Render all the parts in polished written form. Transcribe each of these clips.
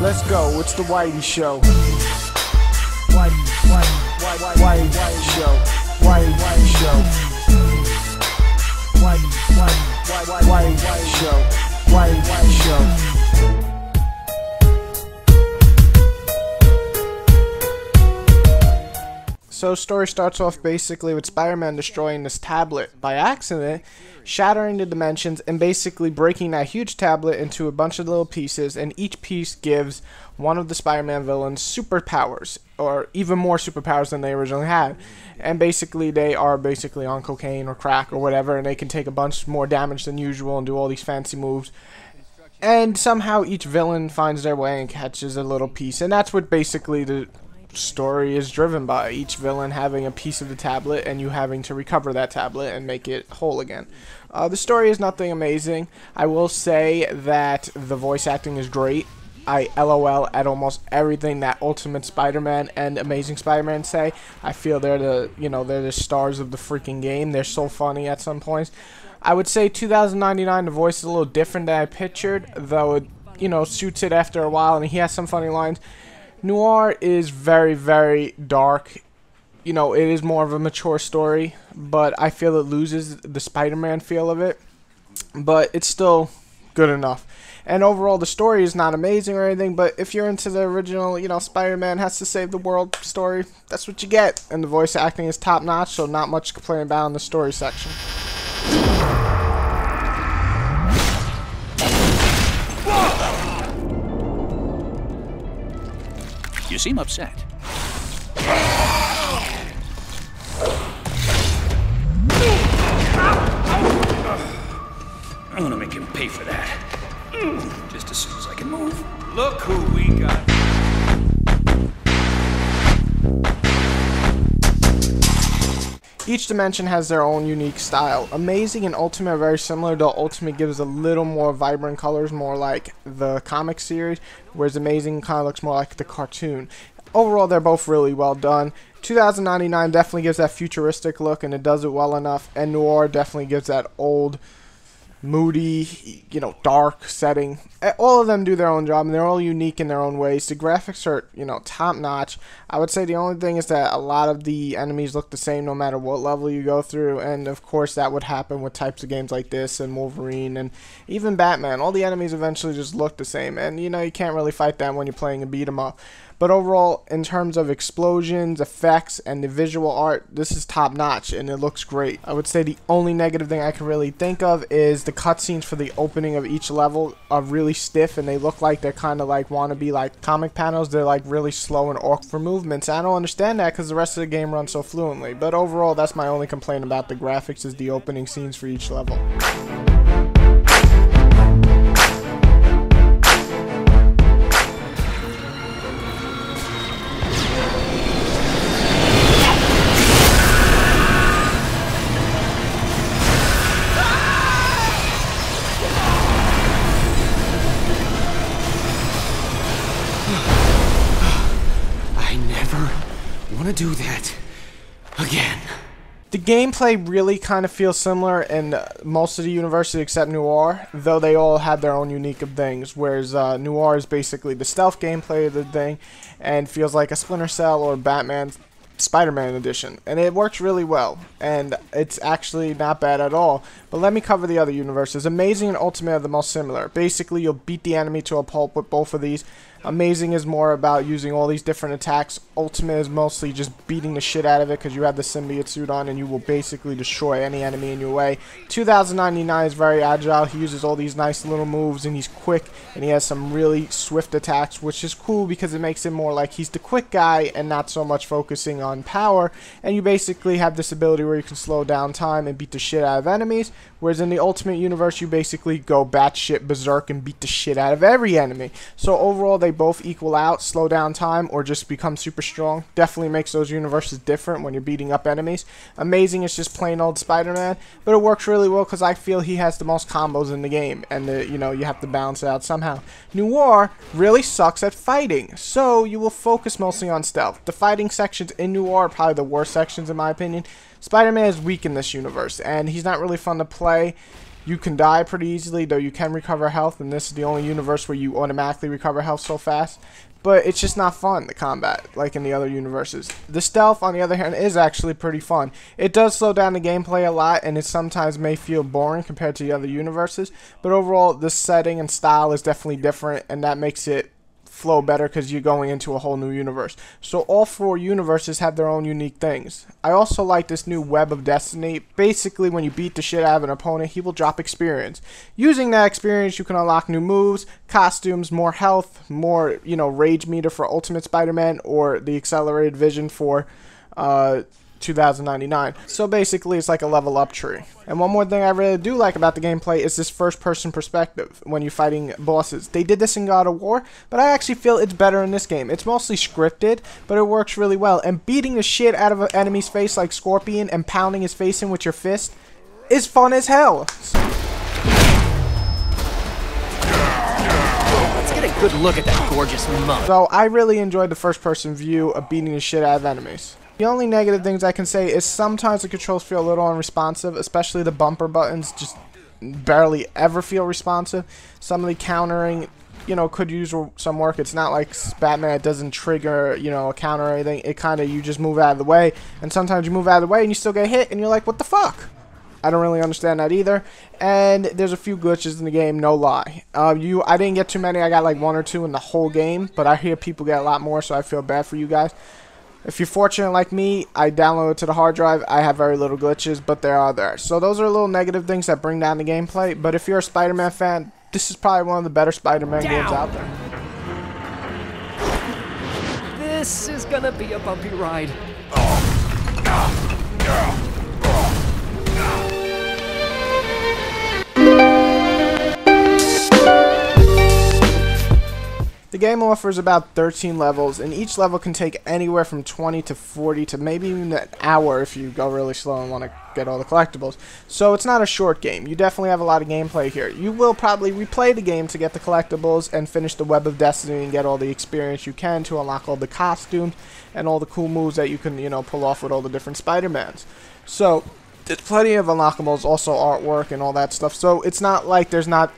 Let's go, it's the Whitey Show. Whitey Show. Whitey Show. Whitey Show. Whitey Show. So story starts off basically with Spider-Man destroying this tablet by accident, shattering the dimensions, and basically breaking that huge tablet into a bunch of little pieces, and each piece gives one of the Spider-Man villains superpowers, or even more superpowers than they originally had. And basically they are basically on cocaine or crack or whatever, and they can take a bunch more damage than usual and do all these fancy moves. And somehow each villain finds their way and catches a little piece, and that's what basically the story is driven by, each villain having a piece of the tablet and you having to recover that tablet and make it whole again. The story is nothing amazing. I will say that the voice acting is great. I LOL at almost everything that Ultimate Spider-Man and Amazing Spider-Man say. I feel they're the stars of the freaking game. They're so funny at some points. I would say 2099 the voice is a little different than I pictured, though it suits it after a while, and he has some funny lines. Noir is very, very dark. It is more of a mature story, but I feel it loses the Spider-Man feel of it. But it's still good enough. And overall, the story is not amazing or anything, but if you're into the original, Spider-Man has to save the world story, that's what you get. And the voice acting is top-notch, so not much to complain about in the story section. You seem upset. I'm gonna make him pay for that. Just as soon as I can move. Look who we got. Each dimension has their own unique style. Amazing and Ultimate are very similar, though Ultimate gives a little more vibrant colors, more like the comic series, whereas Amazing kind of looks more like the cartoon. Overall, they're both really well done. 2099 definitely gives that futuristic look, and it does it well enough, and Noir definitely gives that old, moody, dark setting. All of them do their own job, and they're all unique in their own ways. The graphics are, top notch. I would say the only thing is that a lot of the enemies look the same no matter what level you go through, and of course that would happen with types of games like this and Wolverine and even Batman. All the enemies eventually just look the same, and you can't really fight them when you're playing a beat 'em up. But overall, in terms of explosions, effects, and the visual art, this is top-notch, and it looks great. I would say the only negative thing I can really think of is the cutscenes for the opening of each level are really stiff, and they look like they're kind of like wannabe like comic panels. They're like really slow and awkward for movements. I don't understand that because the rest of the game runs so fluently. But overall, that's my only complaint about the graphics, is the opening scenes for each level. To do that again. The gameplay really kind of feels similar in most of the universes except Noir, though they all have their own unique things, whereas Noir is basically the stealth gameplay of the thing and feels like a Splinter Cell or Batman Spider-Man edition, and it works really well, and it's actually not bad at all. But let me cover the other universes. Amazing and Ultimate are the most similar. Basically, you'll beat the enemy to a pulp with both of these. Amazing is more about using all these different attacks. Ultimate is mostly just beating the shit out of it because you have the symbiote suit on and you will basically destroy any enemy in your way. 2099 is very agile. He uses all these nice little moves and he's quick and he has some really swift attacks, which is cool because it makes him more like he's the quick guy and not so much focusing on power. And you basically have this ability where you can slow down time and beat the shit out of enemies. Whereas in the Ultimate universe, you basically go batshit berserk and beat the shit out of every enemy. So overall, they both equal out, slow down time, or just become super strong. Definitely makes those universes different when you're beating up enemies. Amazing is just plain old Spider-Man, but it works really well because I feel he has the most combos in the game, and you have to balance it out somehow. Noir really sucks at fighting, so you will focus mostly on stealth. The fighting sections in Noir are probably the worst sections in my opinion. Spider-Man is weak in this universe, and he's not really fun to play. You can die pretty easily, though you can recover health, and this is the only universe where you automatically recover health so fast. But it's just not fun, the combat, like in the other universes. The stealth, on the other hand, is actually pretty fun. It does slow down the gameplay a lot, and it sometimes may feel boring compared to the other universes. But overall, the setting and style is definitely different, and that makes it flow better because you're going into a whole new universe. So all 4 universes have their own unique things. I also like this new Web of Destiny. Basically, when you beat the shit out of an opponent, he will drop experience. Using that experience, you can unlock new moves, costumes, more health, more, rage meter for Ultimate Spider-Man, or the accelerated vision for 2099. So basically, it's like a level up tree. And one more thing I really do like about the gameplay is this first person perspective when you're fighting bosses. They did this in God of War, but I actually feel it's better in this game. It's mostly scripted, but it works really well. And beating the shit out of an enemy's face like Scorpion and pounding his face in with your fist is fun as hell. Let's get a good look at that gorgeous mug. So I really enjoyed the first person view of beating the shit out of enemies. The only negative things I can say is sometimes the controls feel a little unresponsive, especially the bumper buttons just barely ever feel responsive. Some of the countering, could use some work. It's not like Batman, it doesn't trigger, a counter or anything. It kind of, you just move out of the way, and sometimes you move out of the way and you still get hit, and you're like, what the fuck? I don't really understand that either. And there's a few glitches in the game, no lie. I didn't get too many. I got like 1 or 2 in the whole game, but I hear people get a lot more, so I feel bad for you guys. If you're fortunate like me, I download it to the hard drive. I have very little glitches, but there are there. So those are little negative things that bring down the gameplay. But if you're a Spider-Man fan, this is probably one of the better Spider-Man games out there. This is gonna be a bumpy ride. The game offers about 13 levels, and each level can take anywhere from 20 to 40 to maybe even an hour if you go really slow and want to get all the collectibles. So it's not a short game. You definitely have a lot of gameplay here. You will probably replay the game to get the collectibles and finish the Web of Destiny and get all the experience you can to unlock all the costumes and all the cool moves that you can, pull off with all the different Spider-Mans. So there's plenty of unlockables, also artwork and all that stuff. So it's not like there's not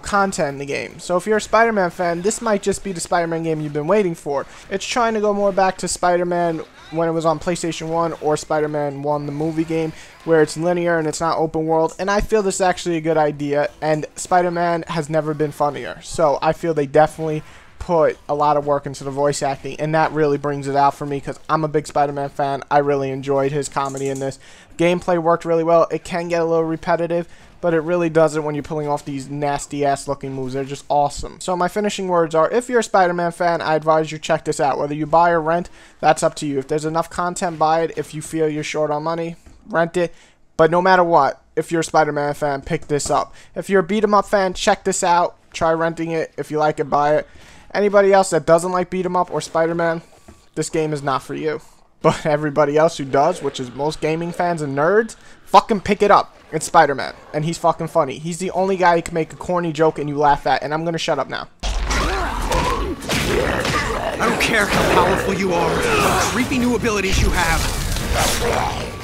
content in the game. So if you're a Spider-Man fan, this might just be the Spider-Man game you've been waiting for. It's trying to go more back to Spider-Man when it was on PlayStation 1 or Spider-Man 1, the movie game, where it's linear and it's not open world. And I feel this is actually a good idea, and Spider-Man has never been funnier. So I feel they definitely put a lot of work into the voice acting, and that really brings it out for me because I'm a big Spider-Man fan. I really enjoyed his comedy in this. Gameplay worked really well. It can get a little repetitive, but it really doesn't when you're pulling off these nasty-ass looking moves. They're just awesome. So my finishing words are, if you're a Spider-Man fan, I advise you check this out. Whether you buy or rent, that's up to you. If there's enough content, buy it. If you feel you're short on money, rent it. But no matter what, if you're a Spider-Man fan, pick this up. If you're a beat-em-up fan, check this out. Try renting it. If you like it, buy it. Anybody else that doesn't like beat-em-up or Spider-Man, this game is not for you. But everybody else who does, which is most gaming fans and nerds, fucking pick it up. It's Spider-Man, and he's fucking funny. He's the only guy who can make a corny joke and you laugh at, and I'm gonna shut up now. I don't care how powerful you are, what creepy new abilities you have.